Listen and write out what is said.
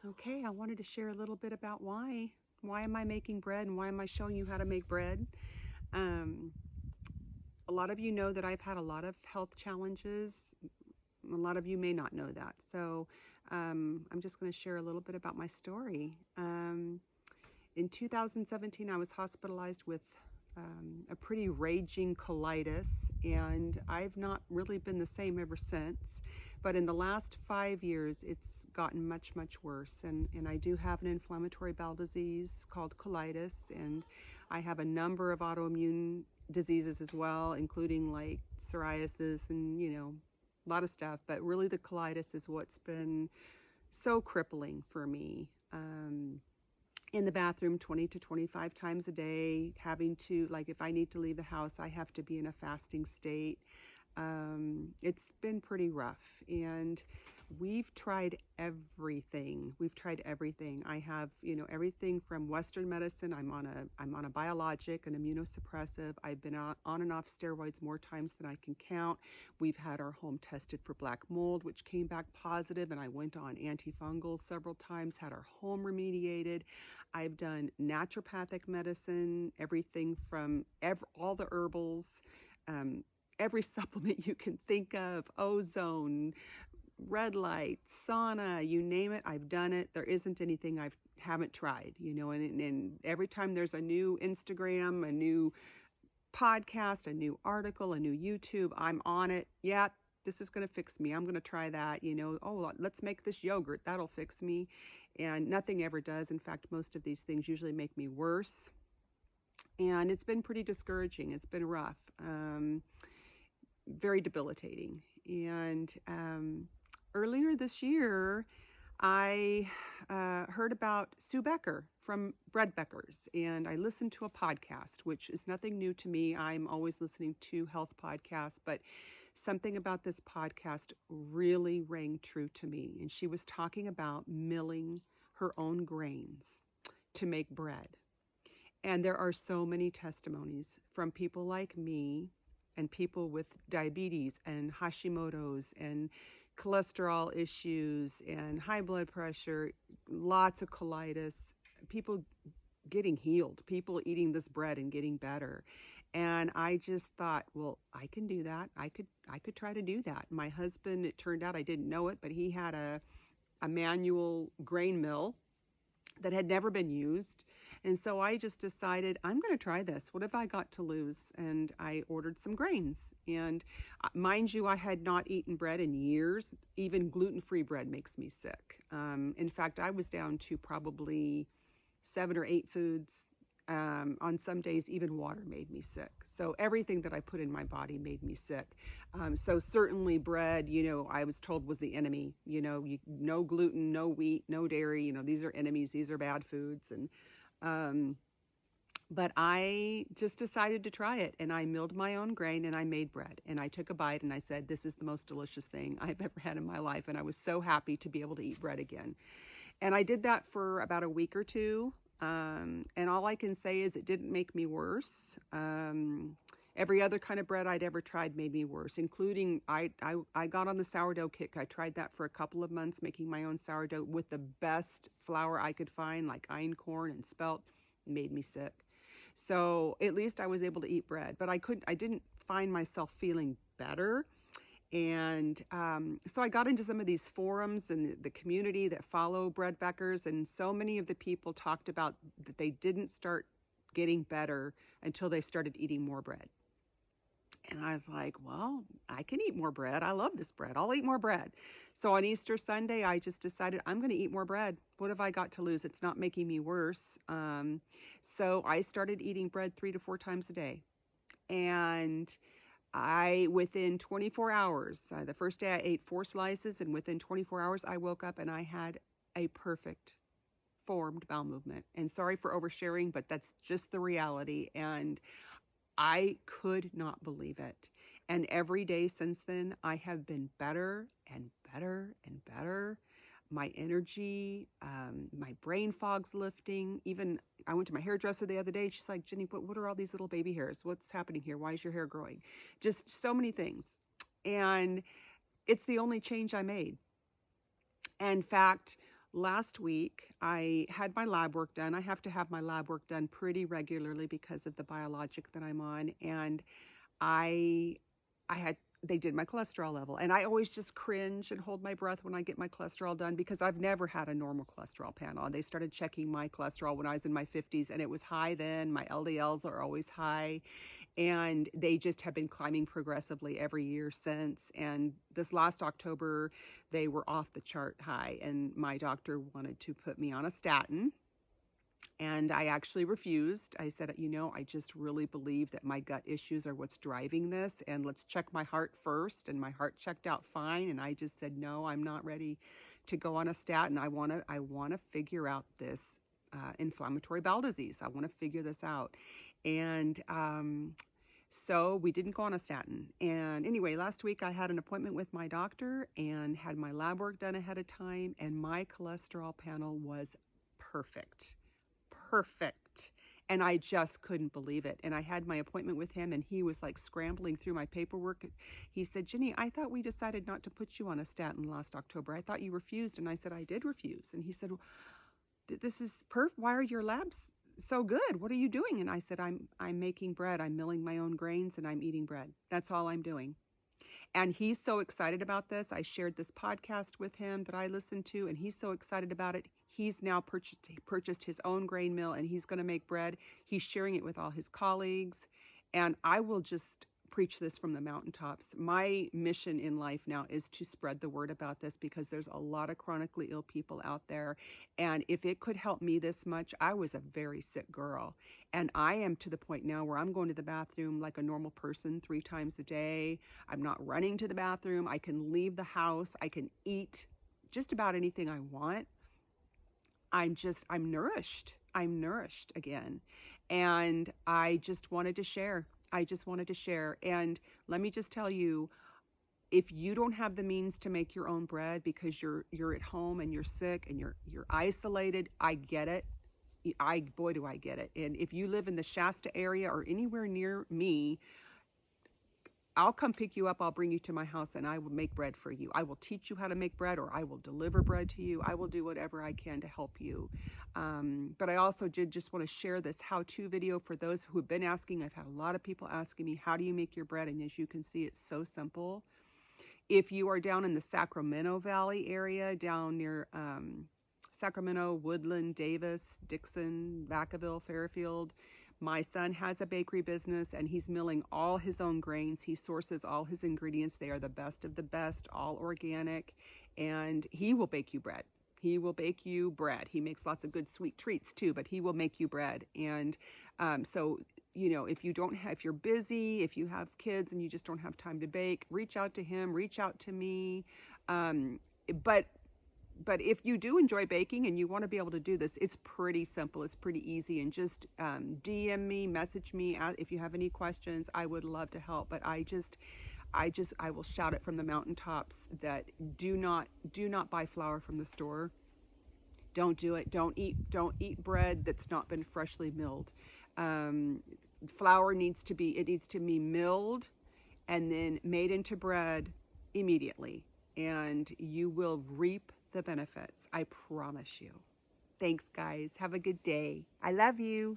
Okay, I wanted to share a little bit about why. Why am I making bread and why am I showing you how to make bread? Um, a lot of you know that I've had a lot of health challenges. A lot of you may not know that. So I'm just going to share a little bit about my story. In 2017, I was hospitalized with a pretty raging colitis, and I've not really been the same ever since. But in the last 5 years, it's gotten much, much worse. And I do have an inflammatory bowel disease called colitis, and I have a number of autoimmune diseases as well, including like psoriasis and, a lot of stuff. But really, the colitis is what's been so crippling for me. In the bathroom 20 to 25 times a day, having to, like, if I need to leave the house, I have to be in a fasting state. It's been pretty rough, and we've tried everything. We've tried everything. I have, everything from Western medicine. I'm on a biologic, an immunosuppressive. I've been on and off steroids more times than I can count. We've had our home tested for black mold, which came back positive, and I went on antifungals several times, had our home remediated. I've done naturopathic medicine, everything from all the herbals, every supplement you can think of, ozone, red light, sauna, you name it, I've done it. There isn't anything I haven't tried, and every time there's a new Instagram, a new podcast, a new article, a new YouTube, I'm on it. Yeah, this is going to fix me. I'm going to try that, oh, let's make this yogurt. That'll fix me. And nothing ever does. In fact, most of these things usually make me worse. And it's been pretty discouraging. It's been rough. Very debilitating. And earlier this year, I heard about Sue Becker from Bread Beckers, and I listened to a podcast, which is nothing new to me. I'm always listening to health podcasts, but something about this podcast really rang true to me. And she was talking about milling her own grains to make bread. And there are so many testimonies from people like me and people with diabetes and Hashimoto's and cholesterol issues and high blood pressure, lots of colitis, people getting healed, people eating this bread and getting better. And I just thought, well, I can do that. I could try to do that. My husband, it turned out, I didn't know it, but he had a manual grain mill that had never been used. And so I just decided, I'm going to try this. What have I got to lose? And I ordered some grains. And mind you, I had not eaten bread in years. Even gluten-free bread makes me sick. In fact, I was down to probably 7 or 8 foods. On some days, even water made me sick. So everything that I put in my body made me sick. So certainly bread, I was told was the enemy. No gluten, no wheat, no dairy. These are enemies. These are bad foods. But I just decided to try it, and I milled my own grain and I made bread. And I took a bite and I said, this is the most delicious thing I've ever had in my life. And I was so happy to be able to eat bread again. And I did that for about a week or two. And all I can say is it didn't make me worse. Every other kind of bread I'd ever tried made me worse, including I got on the sourdough kick. I tried that for a couple of months, making my own sourdough with the best flour I could find, like einkorn and spelt. It made me sick. So at least I was able to eat bread, but I didn't find myself feeling better. And so I got into some of these forums and the community that follow bread Beckers, and so many of the people talked about that they didn't start getting better until they started eating more bread. And I was like, well, I can eat more bread. I love this bread. I'll eat more bread. So on Easter Sunday, I just decided I'm going to eat more bread. What have I got to lose? It's not making me worse. So I started eating bread 3 to 4 times a day. And within 24 hours, the first day I ate 4 slices, and within 24 hours, I woke up and I had a perfect formed bowel movement. And sorry for oversharing, but that's just the reality. And I could not believe it. And every day since then, I have been better and better and better. My energy, my brain fog's lifting. Even I went to my hairdresser the other day. She's like, Jenny, what are all these little baby hairs? What's happening here? Why is your hair growing? Just so many things. And it's the only change I made. In fact, last week I had my lab work done. I have to have my lab work done pretty regularly because of the biologic that I'm on. And I had they did my cholesterol level, and I always just cringe and hold my breath when I get my cholesterol done because I've never had a normal cholesterol panel. They started checking my cholesterol when I was in my 50s, and it was high then. My LDLs are always high, and they just have been climbing progressively every year since. And this last October, they were off the chart high, and my doctor wanted to put me on a statin. And I actually refused. I said, I just really believe that my gut issues are what's driving this. And let's check my heart first. And my heart checked out fine. And I just said, no, I'm not ready to go on a statin. I want to figure out this inflammatory bowel disease. I want to figure this out. And so we didn't go on a statin. And anyway, last week I had an appointment with my doctor and had my lab work done ahead of time. And my cholesterol panel was perfect. And I just couldn't believe it. And I had my appointment with him, and he was like scrambling through my paperwork. He said, Jenny, I thought we decided not to put you on a statin last October. I thought you refused. And I said, I did refuse. And he said, well, this is perfect. Why are your labs so good? What are you doing? And I said, I'm making bread. I'm milling my own grains and I'm eating bread. That's all I'm doing. And he's so excited about this. I shared this podcast with him that I listened to, and he's so excited about it. He's now purchased his own grain mill, and he's going to make bread. He's sharing it with all his colleagues. And I will just preach this from the mountaintops. My mission in life now is to spread the word about this because there's a lot of chronically ill people out there. And if it could help me this much, I was a very sick girl. And I am to the point now where I'm going to the bathroom like a normal person 3 times a day. I'm not running to the bathroom. I can leave the house. I can eat just about anything I want. I'm nourished. I'm nourished again. And I just wanted to share. And let me just tell you, if you don't have the means to make your own bread because you're at home and you're sick and you're isolated, I get it. Boy, do I get it. And if you live in the Shasta area or anywhere near me, I'll come pick you up. I'll bring you to my house and I will make bread for you. I will teach you how to make bread, or I will deliver bread to you. I will do whatever I can to help you. But I also did just want to share this how-to video for those who have been asking. I've had a lot of people asking me, how do you make your bread? And as you can see, it's so simple. If you are down in the Sacramento Valley area, down near Sacramento, Woodland, Davis, Dixon, Vacaville, Fairfield, my son has a bakery business and he's milling all his own grains. He sources all his ingredients. They are the best of the best, all organic, and he will bake you bread. He will bake you bread. He makes lots of good sweet treats too, but he will make you bread. And so, if you're busy, if you have kids and you just don't have time to bake, reach out to him, reach out to me. But if you do enjoy baking and you want to be able to do this, it's pretty simple. It's pretty easy. And just DM me, message me if you have any questions. I would love to help. But I will shout it from the mountaintops that do not buy flour from the store. Don't do it. Don't eat bread that's not been freshly milled. Flour needs to be milled and then made into bread immediately, and you will reap the benefits. I promise you. Thanks, guys. Have a good day. I love you.